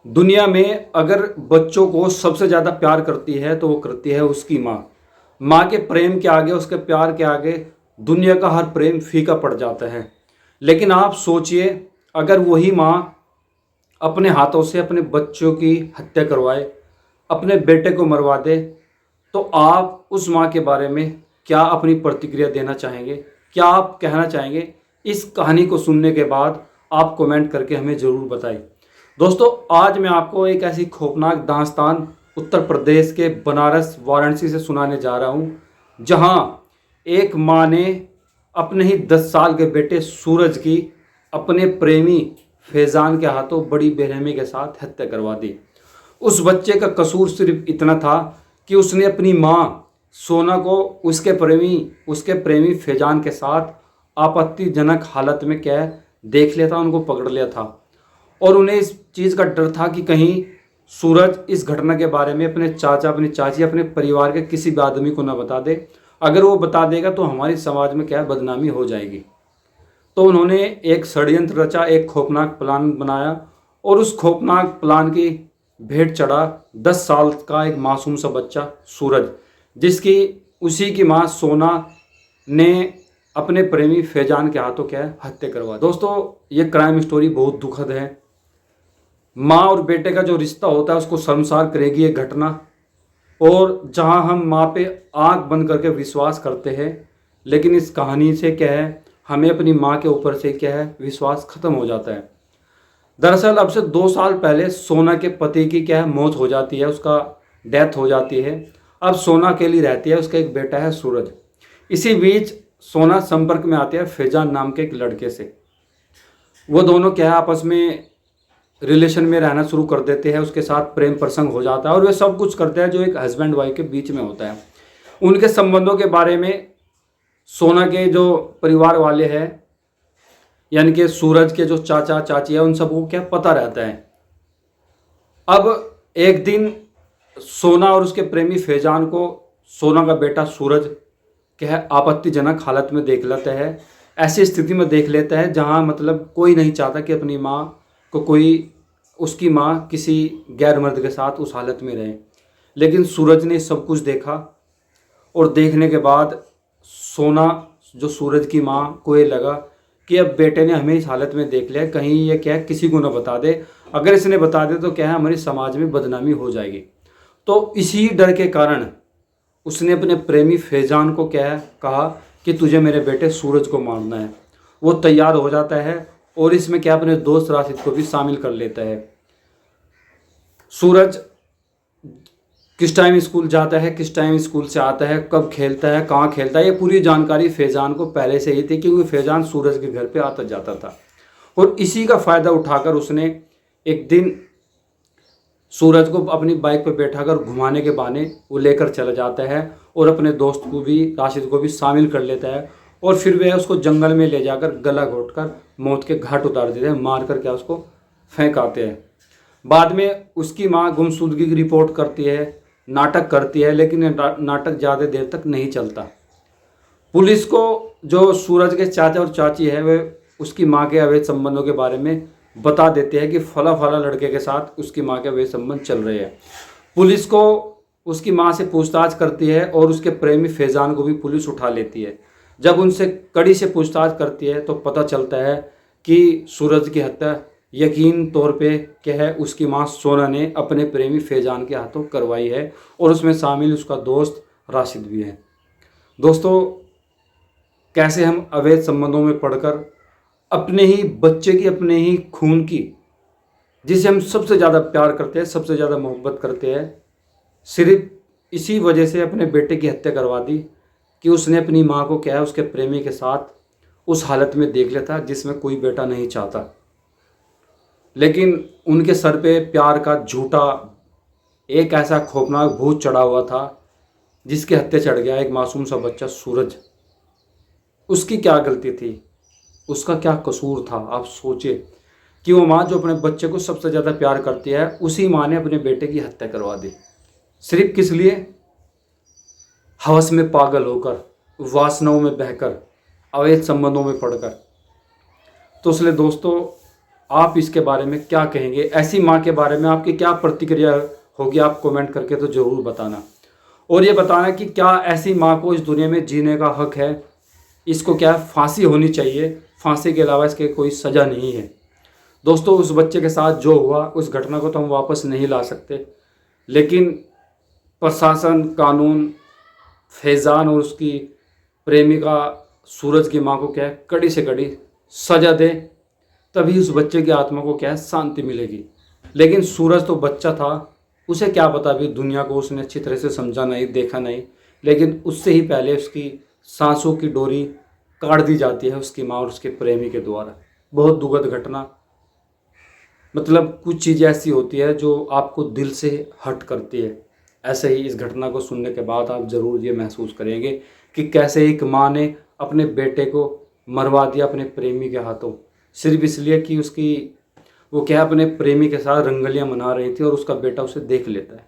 दुनिया में अगर बच्चों को सबसे ज़्यादा प्यार करती है तो वो करती है उसकी माँ। माँ के प्रेम के आगे, उसके प्यार के आगे दुनिया का हर प्रेम फीका पड़ जाता है। लेकिन आप सोचिए, अगर वही माँ अपने हाथों से अपने बच्चों की हत्या करवाए, अपने बेटे को मरवा दे, तो आप उस माँ के बारे में क्या अपनी प्रतिक्रिया देना चाहेंगे? क्या आप कहना चाहेंगे? इस कहानी को सुनने के बाद आप कमेंट करके हमें ज़रूर बताएं। दोस्तों, आज मैं आपको एक ऐसी खौफनाक दास्तान उत्तर प्रदेश के बनारस वाराणसी से सुनाने जा रहा हूँ, जहाँ एक माँ ने अपने ही 10 साल के बेटे सूरज की अपने प्रेमी फैज़ान के हाथों बड़ी बेरहमी के साथ हत्या करवा दी। उस बच्चे का कसूर सिर्फ इतना था कि उसने अपनी माँ सोना को उसके प्रेमी फैजान के साथ आपत्तिजनक हालत में क्या देख लिया था, उनको पकड़ लिया था। और उन्हें इस चीज़ का डर था कि कहीं सूरज इस घटना के बारे में अपने चाचा, अपनी चाची, अपने परिवार के किसी भी आदमी को ना बता दे। अगर वो बता देगा तो हमारी समाज में क्या बदनामी हो जाएगी। तो उन्होंने एक षड्यंत्र रचा, एक खौफनाक प्लान बनाया, और उस खौफनाक प्लान की भेंट चढ़ा 10 साल का एक मासूम सा बच्चा सूरज, जिसकी उसी की माँ सोना ने अपने प्रेमी फैजान के हाथों क्या हत्या करवा। दोस्तों, ये क्राइम स्टोरी बहुत दुखद है। माँ और बेटे का जो रिश्ता होता है उसको शर्मसार करेगी ये घटना। और जहाँ हम माँ पे आंख बंद करके विश्वास करते हैं, लेकिन इस कहानी से क्या है, हमें अपनी माँ के ऊपर से क्या है विश्वास खत्म हो जाता है। दरअसल अब से 2 साल पहले सोना के पति की क्या है मौत हो जाती है, उसका डेथ हो जाती है। अब सोना अकेली रहती है, उसका एक बेटा है सूरज। इसी बीच सोना संपर्क में आती है फैजान नाम के एक लड़के से। वो दोनों क्या है आपस में रिलेशन में रहना शुरू कर देते हैं, उसके साथ प्रेम प्रसंग हो जाता है, और वे सब कुछ करते हैं जो एक हस्बैंड वाइफ के बीच में होता है। उनके संबंधों के बारे में सोना के जो परिवार वाले हैं, यानी कि सूरज के जो चाचा चाची है, उन सबको क्या पता रहता है। अब एक दिन सोना और उसके प्रेमी फैजान को सोना का बेटा सूरज क्या है आपत्तिजनक हालत में देख लेता है। ऐसी स्थिति में देख लेता है जहां मतलब कोई नहीं चाहता कि अपनी माँ को कोई, उसकी माँ किसी गैर मर्द के साथ उस हालत में रहे। लेकिन सूरज ने सब कुछ देखा, और देखने के बाद सोना जो सूरज की माँ को ये लगा कि अब बेटे ने हमें इस हालत में देख लिया, कहीं ये क्या है किसी को ना बता दे। अगर इसने बता दे तो क्या है हमारी समाज में बदनामी हो जाएगी। तो इसी डर के कारण उसने अपने प्रेमी फैजान को क्या है कहा कि तुझे मेरे बेटे सूरज को मारना है। वो तैयार हो जाता है, और इसमें क्या अपने दोस्त राशिद को भी शामिल कर लेता है। सूरज किस टाइम स्कूल जाता है, किस टाइम स्कूल से आता है, कब खेलता है, कहाँ खेलता है, ये पूरी जानकारी फैजान को पहले से ही थी, क्योंकि फैजान सूरज के घर पे आता जाता था। और इसी का फ़ायदा उठाकर उसने एक दिन सूरज को अपनी बाइक पर बैठाकर घुमाने के बहाने वो लेकर चला जाता है, और अपने दोस्त को भी, राशिद को भी शामिल कर लेता है। और फिर वह उसको जंगल में ले जाकर गला घोंटकर मौत के घाट उतार देते हैं, मार कर क्या उसको फेंक आते हैं। बाद में उसकी माँ गुमशुदगी की रिपोर्ट करती है, नाटक करती है, लेकिन ये नाटक ज़्यादा देर तक नहीं चलता। पुलिस को जो सूरज के चाचा और चाची है वे उसकी माँ के अवैध संबंधों के बारे में बता देते हैं कि फला फला लड़के के साथ उसकी माँ के अवैध संबंध चल रहे हैं। पुलिस को उसकी माँ से पूछताछ करती है, और उसके प्रेमी फैजान को भी पुलिस उठा लेती है। जब उनसे कड़ी से पूछताछ करती है तो पता चलता है कि सूरज की हत्या यकीन तौर पे क्या है उसकी माँ सोना ने अपने प्रेमी फैजान के हाथों करवाई है, और उसमें शामिल उसका दोस्त राशिद भी है। दोस्तों, कैसे हम अवैध संबंधों में पड़कर अपने ही बच्चे की, अपने ही खून की, जिसे हम सबसे ज़्यादा प्यार करते हैं, सबसे ज़्यादा मोहब्बत करते हैं, सिर्फ इसी वजह से अपने बेटे की हत्या करवा दी कि उसने अपनी माँ को क्या है उसके प्रेमी के साथ उस हालत में देख लिया था जिसमें कोई बेटा नहीं चाहता। लेकिन उनके सर पे प्यार का झूठा एक ऐसा खौफनाक भूत चढ़ा हुआ था, जिसके हत्या चढ़ गया एक मासूम सा बच्चा सूरज। उसकी क्या गलती थी, उसका क्या कसूर था? आप सोचिए कि वो माँ जो अपने बच्चे को सबसे ज़्यादा प्यार करती है, उसी माँ ने अपने बेटे की हत्या करवा दी। सिर्फ किस लिए? हवस में पागल होकर, वासनाओं में बहकर, अवैध संबंधों में पड़कर। तो इसलिए दोस्तों, आप इसके बारे में क्या कहेंगे? ऐसी माँ के बारे में आपकी क्या प्रतिक्रिया होगी? आप कमेंट करके तो ज़रूर बताना। और ये बताना कि क्या ऐसी माँ को इस दुनिया में जीने का हक है? इसको क्या फांसी होनी चाहिए? फांसी के अलावा इसके कोई सज़ा नहीं है। दोस्तों, उस बच्चे के साथ जो हुआ, उस घटना को तो हम वापस नहीं ला सकते, लेकिन प्रशासन, कानून फैज़ान और उसकी प्रेमिका सूरज की माँ को क्या है, कड़ी से कड़ी सज़ा दे, तभी उस बच्चे की आत्मा को क्या है, शांति मिलेगी। लेकिन सूरज तो बच्चा था, उसे क्या पता, अभी दुनिया को उसने अच्छी तरह से समझा नहीं, देखा नहीं, लेकिन उससे ही पहले उसकी सांसों की डोरी काट दी जाती है उसकी माँ और उसके प्रेमी के द्वारा। बहुत दुखद घटना। मतलब कुछ चीज़ें ऐसी होती है जो आपको दिल से हर्ट करती है। ऐसे ही इस घटना को सुनने के बाद आप ज़रूर ये महसूस करेंगे कि कैसे एक माँ ने अपने बेटे को मरवा दिया अपने प्रेमी के हाथों, सिर्फ इसलिए कि उसकी वो क्या अपने प्रेमी के साथ रंगलियां मना रही थी और उसका बेटा उसे देख लेता है।